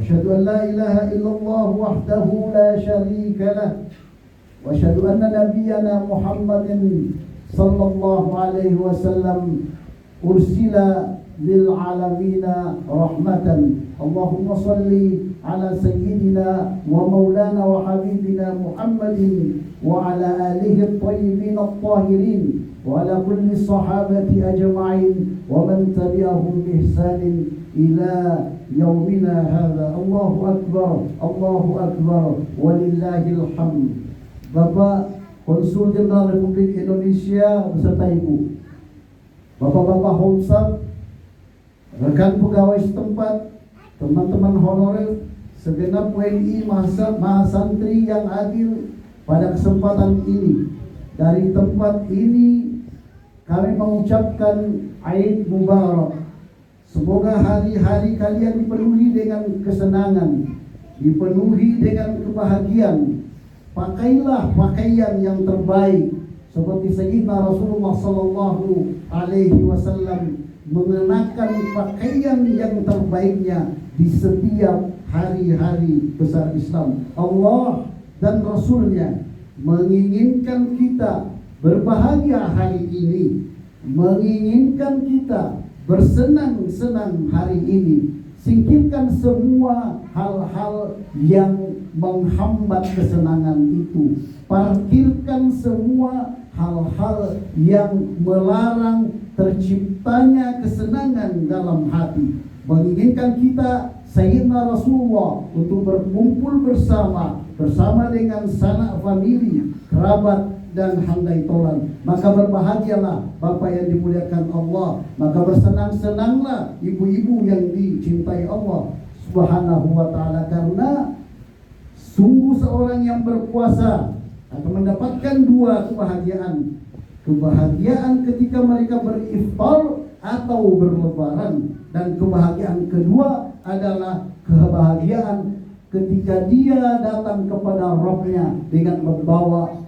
وأشهد أن لا إله إلا الله وحده لا شريك له وأشهد أن نبينا محمد صلى الله عليه وسلم أرسل للعالمين رحمة. اللهم صل على سيدنا ومولانا وحبيبنا محمد وعلى آله الطيبين الطاهرين وعلى كل الصحابة أجمعين ومن تبعهم بإحسان إلى يومنا هذا. الله أكبر الله أكبر ولله الحمد. Bapak Konsul Jenderal Republik Indonesia beserta Ibu, Bapak-bapak Homsat, rekan pegawai setempat, teman-teman honorer, segenap WNI Mahasantri yang hadir pada kesempatan ini. Dari tempat ini kami mengucapkan Aid Mubarak. Semoga hari-hari kalian dipenuhi dengan kesenangan, dipenuhi dengan kebahagiaan. Pakailah pakaian yang terbaik seperti Sayyidina Rasulullah sallallahu alaihi wasallam mengenakan pakaian yang terbaiknya di setiap hari-hari besar Islam. Allah dan Rasulnya menginginkan kita berbahagia hari ini, menginginkan kita bersenang-senang hari ini. Singkirkan semua hal-hal yang menghambat kesenangan itu. Parkirkan semua hal-hal yang melarang terciptanya kesenangan dalam hati. Menginginkan kita Sayyidina Rasulullah untuk berkumpul bersama dengan sanak famili, kerabat dan handai tolan. Maka berbahagialah Bapak yang dimuliakan Allah. Maka bersenang-senanglah ibu-ibu yang dicintai Allah Subhanahu wa ta'ala. Karena sungguh seorang yang berpuasa akan mendapatkan dua kebahagiaan. Kebahagiaan ketika mereka beriftar atau berlebaran. Dan kebahagiaan kedua adalah kebahagiaan ketika dia datang kepada Rabbnya dengan membawa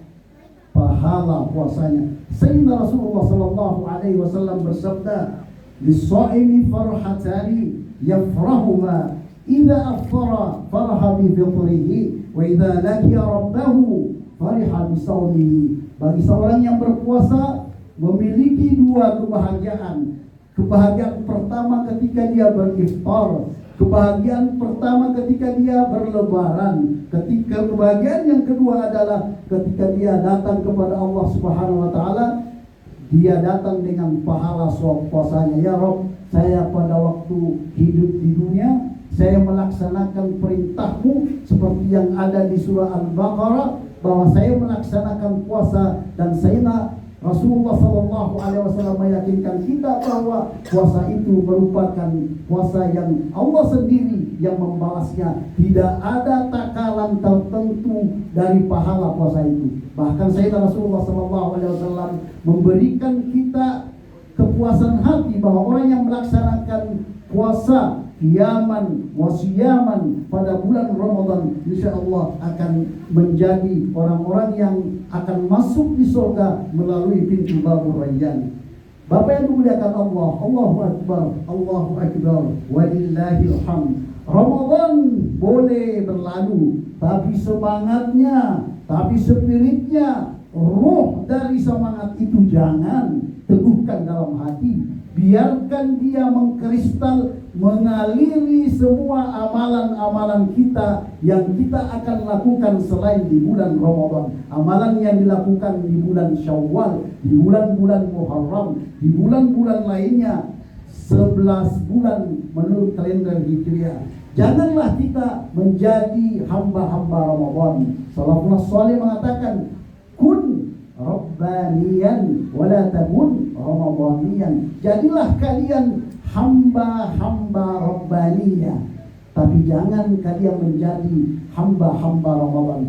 pahala puasanya. Sayyidina Rasulullah sallallahu alaihi wasallam bersabda, "Lis-shaimi farhatani yafrahuhuma idza aftara faraha bi fitrihi wa idza laqiya rabbahu fariha bi shaumihi." Bagi seorang yang berpuasa memiliki dua kebahagiaan. Kebahagiaan pertama ketika dia beriftar, kebahagiaan pertama ketika dia berlebaran. Ketika kebahagiaan yang kedua adalah ketika dia datang kepada Allah Subhanahu wa ta'ala, dia datang dengan pahala puasanya. Ya Rabb, saya pada waktu hidup di dunia, saya melaksanakan perintahmu seperti yang ada di surah Al-Baqarah, bahwa saya melaksanakan puasa. Dan Sayyidina Rasulullah SAW meyakinkan kita bahwa puasa itu merupakan puasa yang Allah sendiri yang membalasnya. Tidak ada takaran tertentu dari pahala puasa itu. Bahkan Sayyidina Rasulullah SAW memberikan kita kepuasan hati bahwa orang yang melaksanakan puasa qiyaman wasiyaman pada bulan Ramadan, insyaallah akan menjadi orang-orang yang akan masuk di surga melalui pintu Babur Rayyan. Bapak yang dimuliakan Allah, Allahu Akbar, Allahu Akbar, walillahil hamd. Ramadan boleh berlalu, tapi semangatnya, tapi spiritnya, roh dari semangat itu jangan teguhkan dalam hati. Biarkan dia mengkristal, mengaliri semua amalan-amalan kita yang kita akan lakukan selain di bulan Ramadan. Amalan yang dilakukan di bulan Syawal, di bulan-bulan Muharram, di bulan-bulan lainnya, 11 bulan menurut kalender Hijriah. Janganlah kita menjadi hamba-hamba Ramadan. Salafus salih mengatakan, kun Rabbaniyan wala takun Ramadaniyan. Jadilah kalian hamba-hamba Rabbaniyah, tapi jangan kalian menjadi hamba-hamba Ramadan.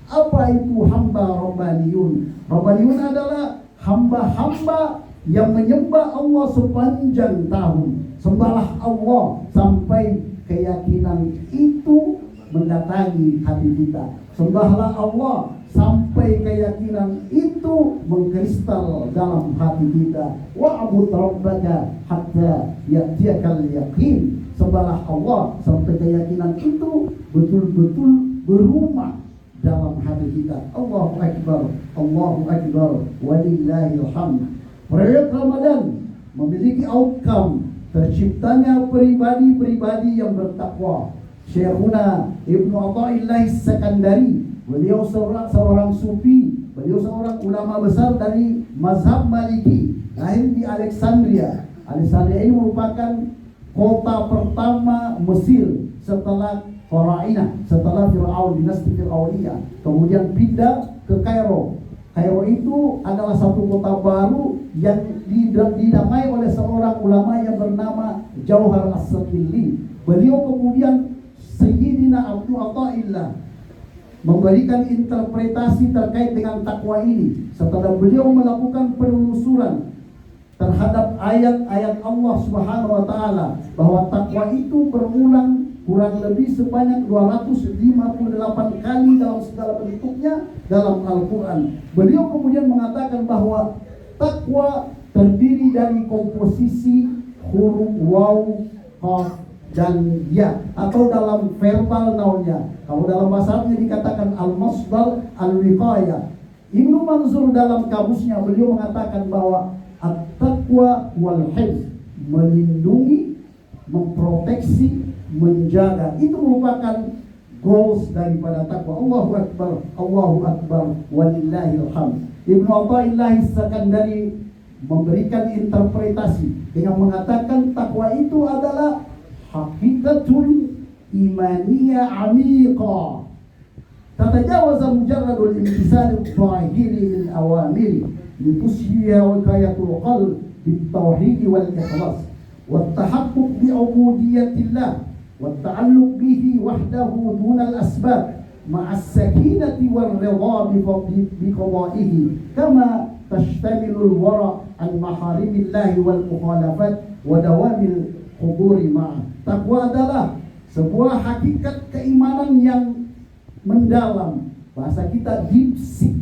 Apa itu hamba Rabbaniyun? Rabbaniyun adalah hamba-hamba yang menyembah Allah sepanjang tahun. Sembahlah Allah sampai keyakinan itu mendatangi hati kita. Sembahlah Allah sampai keyakinan itu mengkristal dalam hati kita. Wa'bud rabbaka hatta ya'tiyakal yaqin. sembahlah Allah sampai keyakinan itu betul-betul berumah dalam hati kita. Allahu Akbar, Allahu Akbar, walillahil hamd. Proyek Ramadan memiliki outcome terciptanya pribadi-pribadi yang bertakwa. Syekhuna Ibnu Athaillah Sakandari, beliau seorang sufi, beliau seorang ulama besar dari mazhab Maliki, lahir di Alexandria. Alexandria ini merupakan kota pertama Mesir setelah Farainah, setelah Fir'aun, dinasti Fir'auniyah. Kemudian pindah ke Kairo. Kairo itu adalah satu kota baru yang dinamai oleh seorang ulama yang bernama Jauhar As-Sakili. Beliau kemudian Sayyidina Abdul Athaillah memberikan interpretasi terkait dengan takwa ini setelah beliau melakukan penelusuran terhadap ayat-ayat Allah Subhanahu wa taala bahwa takwa itu berulang kurang lebih sebanyak 258 kali dalam segala bentuknya dalam Al-Quran. Beliau kemudian mengatakan bahwa takwa terdiri dari komposisi huruf waw, qaf, dan ya, atau dalam verbal nounnya. Kalau dalam bahasa Arabnya dikatakan al-masdar al-wiqayah. Ibnu Manzur dalam kamusnya beliau mengatakan bahwa at-taqwa wal hifz, melindungi, memproteksi, menjaga, itu merupakan goals daripada takwa. Allahu Akbar, walillahil hamd. Ibnu Athaillah Sakandari memberikan interpretasi dengan mengatakan takwa itu adalah hakikatul imaniyah amiqa, tatajawaza mujarradul imtisal al-zahiri lil awamiri litushiya wiqayatul qalb bitauhid wal ikhlas والتحقق بعبودية الله والتعلق به وحده دون الأسباب مع السكينة والرضا بقضائه كما تشتمل الورع عن محارم الله والمخالفات ودوام الحضور معه. Takwa adalah sebuah hakikat keimanan yang mendalam, bahasa kita deep seek,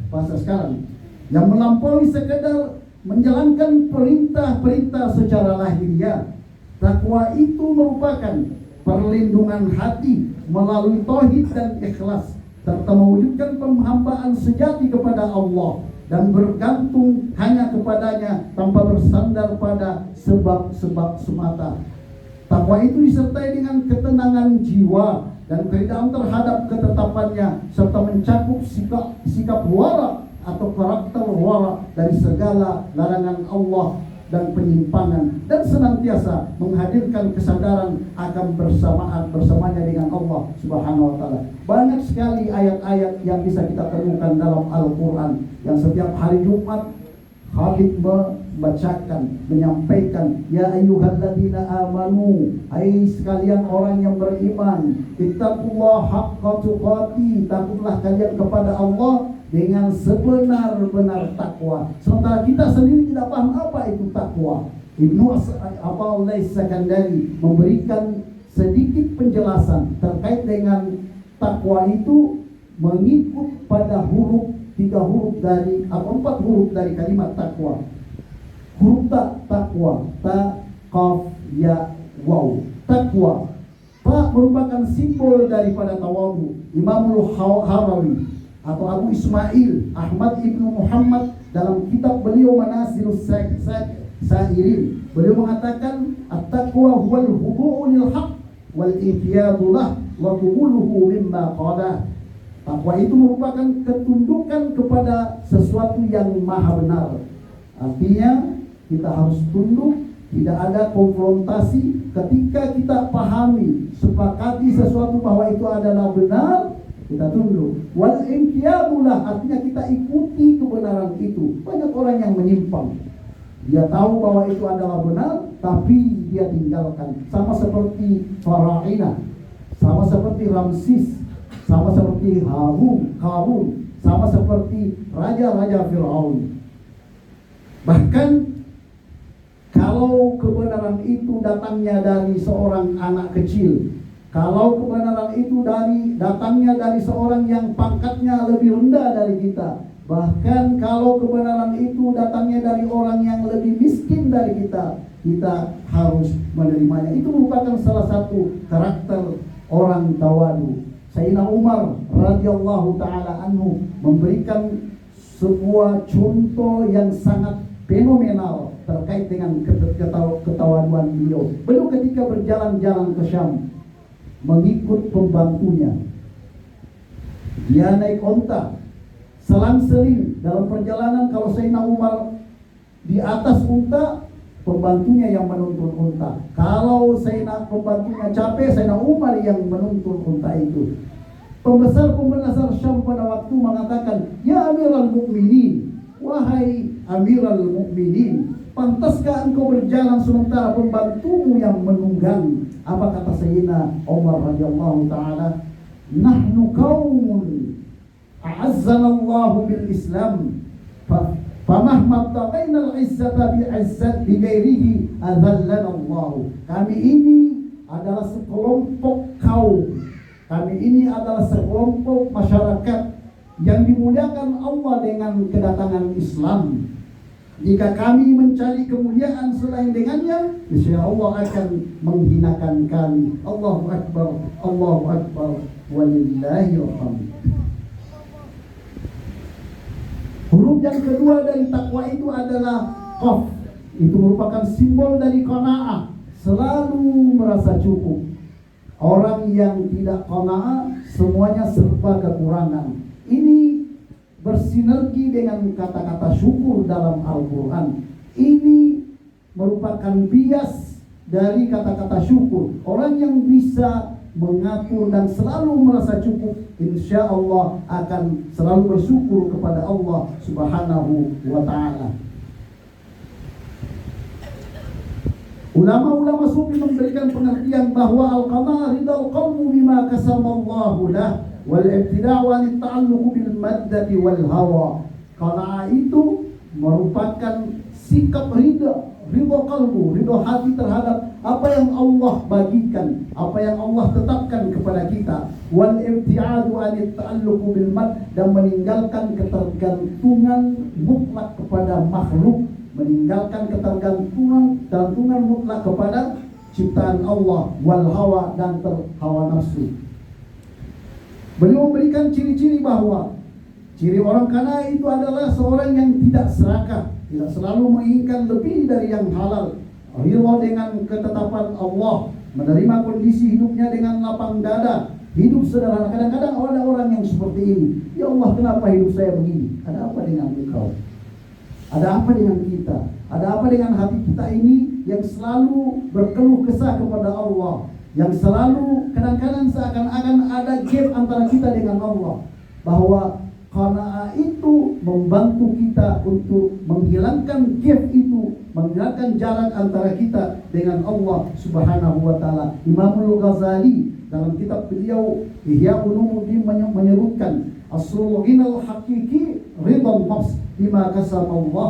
bahasa sekarang, yang melampaui sekedar menjalankan perintah-perintah secara lahiriah. Takwa itu merupakan perlindungan hati melalui tauhid dan ikhlas, serta mewujudkan penghambaan sejati kepada Allah dan bergantung hanya kepadanya tanpa bersandar pada sebab-sebab semata. Takwa itu disertai dengan ketenangan jiwa dan keridaan terhadap ketetapannya, serta mencakup sikap wara atau karakter wara dari segala larangan Allah dan penyimpangan, dan senantiasa menghadirkan kesadaran akan bersamanya dengan Allah Subhanahu wa taala. Banyak sekali ayat-ayat yang bisa kita temukan dalam Al-Qur'an yang setiap hari Jumat Habib membacakan, menyampaikan, ya ayyuhalladzina amanu, hai sekalian orang yang beriman, ittaqullah haqqa tuqati, takutlah kalian kepada Allah dengan sebenar-benar takwa. Sementara kita sendiri tidak paham apa itu takwa. Ibnu Athaillah Sakandari memberikan sedikit penjelasan terkait dengan takwa itu mengikut pada tiga huruf dari atau 4 huruf dari kalimat takwa. Huruf takwa, ta, qaf, ya, waw. Takwa, ta merupakan simbol daripada tawadu. Imamul Harawi atau Abu Ismail Ahmad ibnu Muhammad dalam kitab beliau Manazilus Sairin, beliau mengatakan at-taqwa huwal hubu'u lil haqq wal inqiyadu lah wa qubuluhu mimma qala. Takwa itu merupakan ketundukan kepada sesuatu yang maha benar. Artinya kita harus tunduk, tidak ada konfrontasi. Ketika kita pahami, sepakati sesuatu bahwa itu adalah benar, kita tunduk. Wal inqiyadulah, artinya kita ikuti kebenaran itu. Banyak orang yang menyimpang. Dia tahu bahwa itu adalah benar, tapi dia tinggalkan. Sama seperti Farainah, sama seperti Ramsis, sama seperti Harun, sama seperti raja-raja Fir'aun. Bahkan kalau kebenaran itu datangnya dari seorang anak kecil, kalau kebenaran itu datangnya dari seorang yang pangkatnya lebih rendah dari kita, Bahkan kalau kebenaran itu datangnya dari orang yang lebih miskin dari kita, kita harus menerimanya. Itu merupakan salah satu karakter orang tawadu. Sayyidina Umar radhiyallahu taala anhu memberikan sebuah contoh yang sangat fenomenal terkait dengan ketawaduan beliau. Beliau ketika berjalan-jalan ke Syam mengikut pembantunya, dia naik onta, selang-seling dalam perjalanan. Kalau Sayyidina Umar di atas unta, pembantunya yang menuntun unta. Kalau Sayyidina pembantunya capek, Sayyidina Umar yang menuntun unta itu. Pembesar Syam pada waktu mengatakan, "Ya Amirul Mukminin, wahai Amirul Mukminin, pantaskah engkau berjalan sementara pembantumu yang menunggang?" Apa kata Sayyidina Umar radhiyallahu taala? "Nahnu qaumun a'azzanallahu bil Islam, famahma taqaina al-izzata bi'izzat bi ghairihi adzallana Allah." Kami ini adalah sekelompok kaum, kami ini adalah sekelompok masyarakat yang dimuliakan Allah dengan kedatangan Islam. Jika kami mencari kemuliaan selain dengannya, insya Allah akan menghinakan kami. Allahu Akbar, Allahu Akbar, walillahil hamd. Huruf yang kedua dari takwa itu adalah qaf. Itu merupakan simbol dari qanaah, selalu merasa cukup. Orang yang tidak qanaah semuanya serba kekurangan. Ini bersinergi dengan kata-kata syukur dalam Al-Quran. Ini merupakan bias dari kata-kata syukur. Orang yang bisa mengatur dan selalu merasa cukup, insya Allah akan selalu bersyukur kepada Allah Subhanahu wa ta'ala. Ulama-ulama sufi memberikan pengertian bahwa al-qanaah ridal qalbu bima kasamallahu lah, wal ibtida'u an ta'alluq bil maddati wal hawa. Qanaah itu merupakan sikap ridha qalbu, ridha hati terhadap apa yang Allah bagikan, apa yang Allah tetapkan kepada kita. Wal ibtida'u an ta'alluq bil mad, dan meninggalkan ketergantungan mutlak kepada makhluk, meninggalkan ketergantungan mutlak kepada ciptaan Allah, wal hawa, dan terhawa nafsu. Beliau memberikan ciri-ciri bahwa ciri orang qanaah itu adalah seorang yang tidak serakah, tidak selalu menginginkan lebih dari yang halal, ridha dengan ketetapan Allah, menerima kondisi hidupnya dengan lapang dada, hidup sederhana. Kadang-kadang ada orang yang seperti ini, ya Allah, kenapa hidup saya begini? Ada apa dengan engkau? Ada apa dengan kita? Ada apa dengan hati kita ini yang selalu berkeluh kesah kepada Allah, yang selalu kadang-kadang seakan-akan ada gap antara kita dengan Allah? Bahwa qanaah itu membantu kita untuk menghilangkan gap itu, menghilangkan jarak antara kita dengan Allah Subhanahu wa ta'ala. Imamul Ghazali dalam kitab beliau Ihya Ulumuddin menyebutkan, aslul ghinal haqiqi ridha nafs bima kasaba Allah,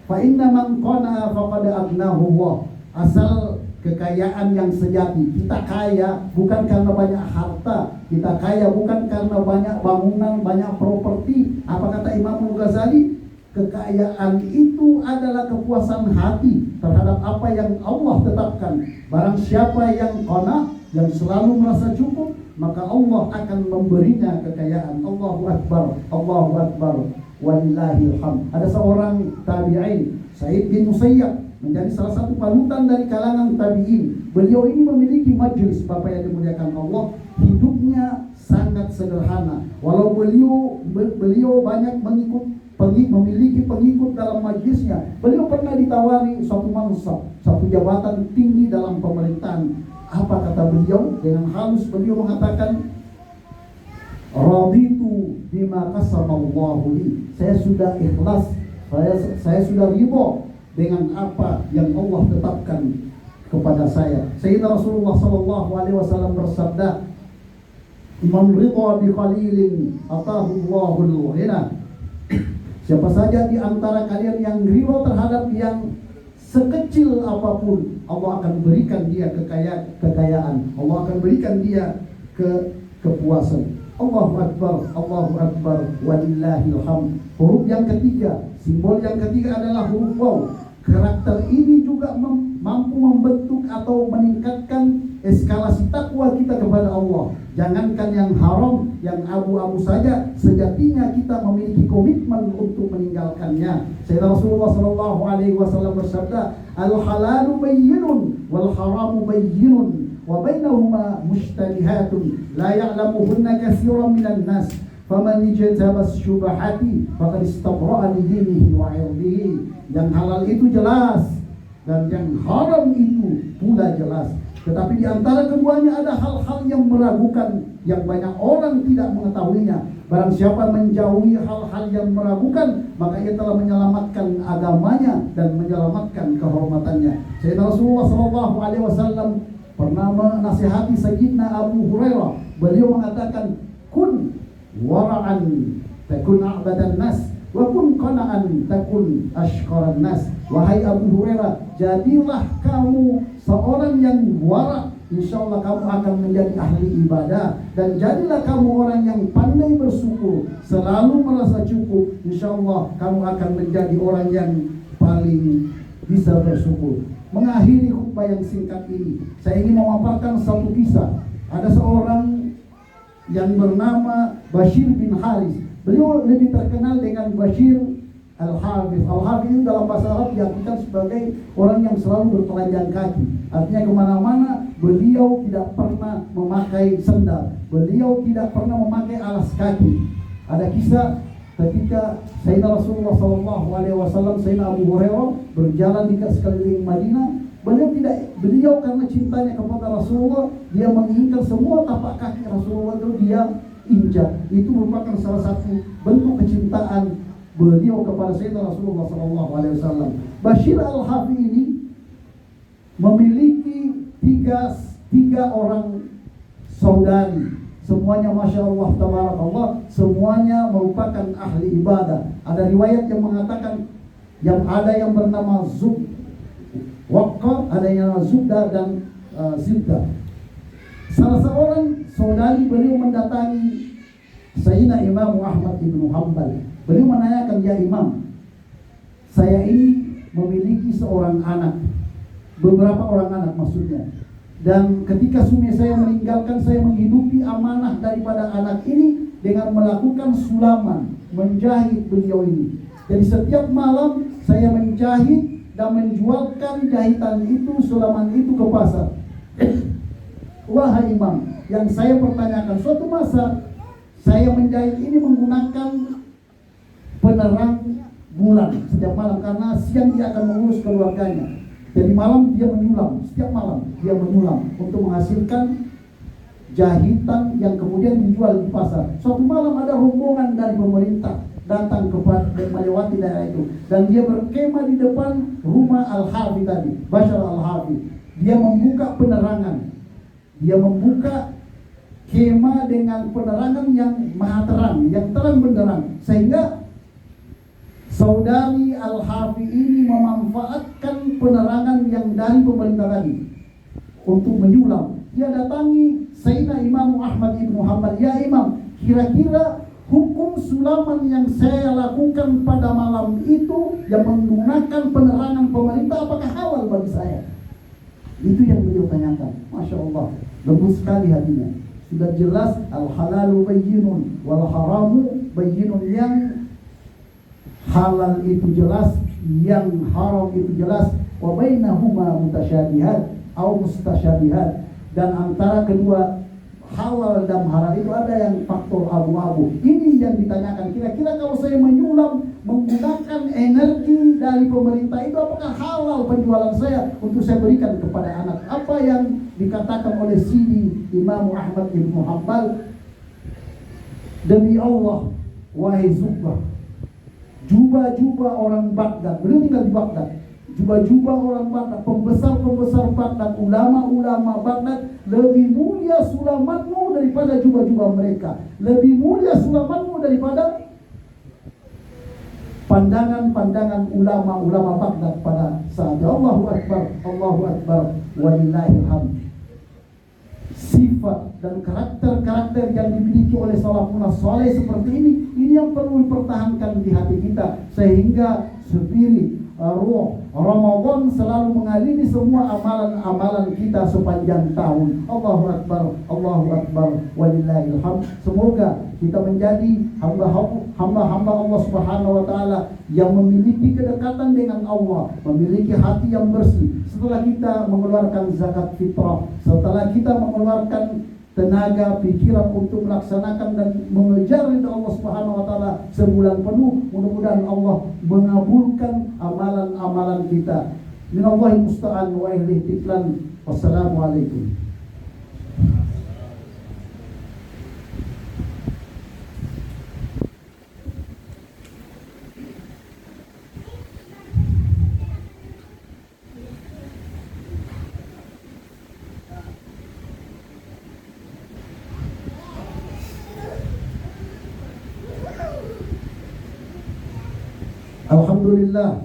fa inna man qana'a faqad agnahu Allah. Asal kekayaan yang sejati, kita kaya bukan karena banyak harta, kita kaya bukan karena banyak bangunan, banyak properti. Apa kata Imam Ghazali? Kekayaan itu adalah kepuasan hati terhadap apa yang Allah tetapkan. Barang siapa yang qana', yang selalu merasa cukup, maka Allah akan memberinya kekayaan. Allahu Akbar, Allahu Akbar, walillahil hamd. Ada seorang tabi'in, Sa'id bin Musayyab, menjadi salah satu panutan dari kalangan tabi'in. Beliau ini memiliki majelis, Bapak yang dimuliakan Allah, hidupnya sangat sederhana. Walau beliau banyak memiliki pengikut dalam majelisnya, beliau pernah ditawari suatu mansab, satu jabatan tinggi dalam pemerintahan. Apa kata beliau? Dengan halus beliau mengatakan, raditu bima qasamallahu li. Saya sudah ikhlas, saya sudah ridha dengan apa yang Allah tetapkan kepada saya. Sayyidina Rasulullah sallallahu alaihi wasallam bersabda, "Man ridha bi qalilin atahu Allahul ghina." Siapa saja di antara kalian yang ridha terhadap yang sekecil apapun, Allah akan berikan dia kekayaan, Allah akan berikan dia kepuasan. Allahu Akbar, Allahu Akbar, walillahil hamd. Huruf yang ketiga, simbol yang ketiga adalah huruf waw. Karakter ini juga mampu membentuk atau meningkatkan eskalasi takwa kita kepada Allah. Jangankan yang haram, yang abu-abu saja, sejatinya kita memiliki komitmen untuk meninggalkannya. Sayyidina Rasulullah sallallahu alaihi wasallam bersabda, "Al-halalu bayyinun wal haramu bayyinun wa bainahuma mushtabihatun la ya'lamuhunna katsiran minan nas. Faman ijtabas syubahati faqad istabra'a li dinihi wa 'irdihi." Yang halal itu jelas dan yang haram itu pula jelas. Tetapi di antara keduanya ada hal-hal yang meragukan, yang banyak orang tidak mengetahuinya. Barang siapa menjauhi hal-hal yang meragukan, maka ia telah menyelamatkan agamanya dan menyelamatkan kehormatannya. Sayyidina Rasulullah SAW pernah menasihati Sayyidina Abu Hurairah. Beliau mengatakan, kun wara'an takun a'badan nas, wa kun qana'an takun ashqaran nas. Wahai Abu Hurairah, jadilah kamu seorang yang wara', insyaallah kamu akan menjadi ahli ibadah. Dan jadilah kamu orang yang pandai bersyukur, selalu merasa cukup, insyaallah kamu akan menjadi orang yang paling bisa bersyukur. Mengakhiri khutbah yang singkat ini, saya ingin memaparkan satu kisah. Ada seorang yang bernama Bashir bin Haris. Beliau lebih terkenal dengan Bashir Al-Hafiz. Al-Hafiz itu dalam bahasa Arab diartikan sebagai orang yang selalu bertelanjang kaki. Artinya kemana-mana beliau tidak pernah memakai sendal, beliau tidak pernah memakai alas kaki. Ada kisah ketika Sayyidina Rasulullah SAW, Sayyidina Abu Hurairah berjalan di sekeliling Madinah. Beliau karena cintanya kepada Rasulullah, dia menginginkan semua tapak kaki Rasulullah itu dia injak. Itu merupakan salah satu bentuk kecintaan beliau kepada Sayyidina Rasulullah SAW. Bashir Al-Hafi ini memiliki tiga orang saudari. Semuanya Masya Allah, Tabarakallah, semuanya merupakan ahli ibadah. Ada riwayat yang mengatakan yang ada yang bernama Waqqa, ada yang Zubda dan Zibda. Salah seorang saudari beliau mendatangi Sayyidina Imam Ahmad ibnu Hanbal. Beliau menanyakan, ya Imam, saya ini memiliki seorang anak, beberapa orang anak maksudnya. Dan ketika suami saya meninggalkan, saya menghidupi amanah daripada anak ini dengan melakukan sulaman, menjahit beliau ini. Jadi setiap malam saya menjahit dan menjualkan jahitan itu, sulaman itu ke pasar. Wahai Imam, yang saya pertanyakan, suatu masa saya menjahit ini menggunakan penerang bulan setiap malam, karena siang dia akan mengurus keluarganya. Jadi malam dia menyulam, setiap malam dia menyulam untuk menghasilkan jahitan yang kemudian dijual di pasar. Suatu malam ada rombongan dari pemerintah datang kepada melewati daerah itu, dan dia berkemah di depan rumah Al-Hafi tadi, Bashar Al-Hafi. Dia membuka penerangan, dia membuka kemah dengan penerangan yang maha terang, yang terang benderang, sehingga saudari Al-Hafi ini memanfaatkan penerangan yang dari pemerintah tadi untuk menyulam. Dia datangi Sayyidina Imam Ahmad ibnu Hanbal. Ya Imam, kira-kira hukum sulaman yang saya lakukan pada malam itu yang menggunakan penerangan pemerintah, apakah halal bagi saya? Itu yang beliau tanyakan. Masya Allah, lembut sekali hatinya. Sudah jelas, al-halalu bayyinun wal haramu bayyinun. Yang halal itu jelas, yang haram itu jelas. Wa bainahuma mutasyabihat atau mustasyabihat. Dan antara kedua halal dan haram itu ada yang faktor abu-abu. Ini yang ditanyakan, kira-kira kalau saya menyulam menggunakan energi dari pemerintah itu, apakah halal penjualan saya untuk saya berikan kepada anak? Apa yang dikatakan oleh Sidi Imam Ahmad ibnu Hanbal, demi Allah, wahai Zubah, jubah-jubah orang Baghdad, beliau tinggal di Baghdad, jubah-jubah orang Baghdad, pembesar-pembesar Baghdad, ulama-ulama Baghdad, lebih mulia sulamanmu daripada jubah-jubah mereka, lebih mulia sulamanmu daripada pandangan-pandangan ulama-ulama Baghdad pada saat itu. Allahu Akbar, Allahu Akbar, walillahil hamd. sifat dan karakter-karakter yang dimiliki oleh salafun saleh seperti ini yang perlu dipertahankan di hati kita, sehingga spirit ruh Ramadan selalu mengaliri semua amalan-amalan kita sepanjang tahun. Allahu Akbar, Allahu Akbar, walillahil hamd. Semoga kita menjadi hamba-hamba Allah Subhanahu wa taala yang memiliki kedekatan dengan Allah, memiliki hati yang bersih. Setelah kita mengeluarkan zakat fitrah, setelah kita mengeluarkan tenaga, pikiran untuk melaksanakan dan mengejar ridha Allah Subhanahu wa taala sebulan penuh, mudah-mudahan Allah mengabulkan amalan-amalan kita. Minallahil musta'an wa ilaihi tiklan. Wassalamualaikum. Alhamdulillah,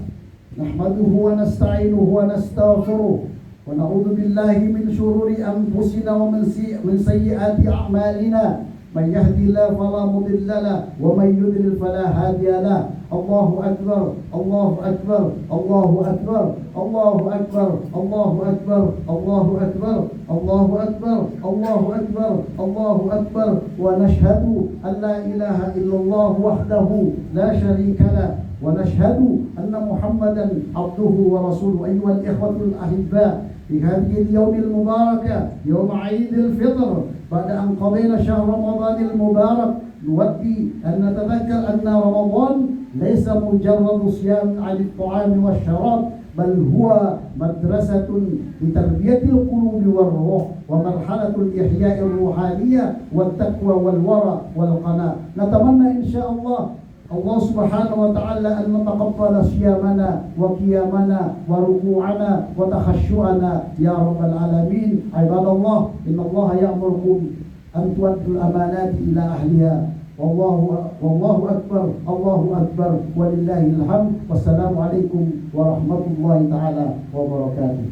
nahmaduhu wa nasta'inuhu wa nastaghfiruh wa na'udzu billahi min shururi anfusina wa min sayyiati a'malina. Man yahdihillahu fala mudilla lahu wa man yudlil fala hadiya lahu. Allahu akbar, Allahu akbar, Allahu akbar, Allahu akbar, Allahu akbar, Allahu akbar, Allahu akbar, Allahu akbar, Allahu akbar. Wa nashhadu an la ilaha illallah wahdahu la syarika lahu ونشهد أن محمدا عبده ورسوله. أيها الإخوة الأحباء، في هذه اليوم المباركة يوم عيد الفطر، بعد أن قضينا شهر رمضان المبارك، نودي أن نتذكر أن رمضان ليس مجرد صيام عن الطعام والشراب، بل هو مدرسة لتربية القلوب والروح ومرحلة الإحياء الروحانية والتقوى والورع والقناعة. نتمنى إن شاء الله Allah subhanahu wa ta'ala an nataqabbala siyamana wa qiyamana wa ruku'ana wa takhashu'ana ya rabbal alamin. Ibadallah, innallaha ya'murukum an tu'addul amanati ila ahliha. Wallahu akbar, Allahu akbar, walillahil hamd. Wassalamu alaikum warahmatullahi ta'ala wabarakatuh.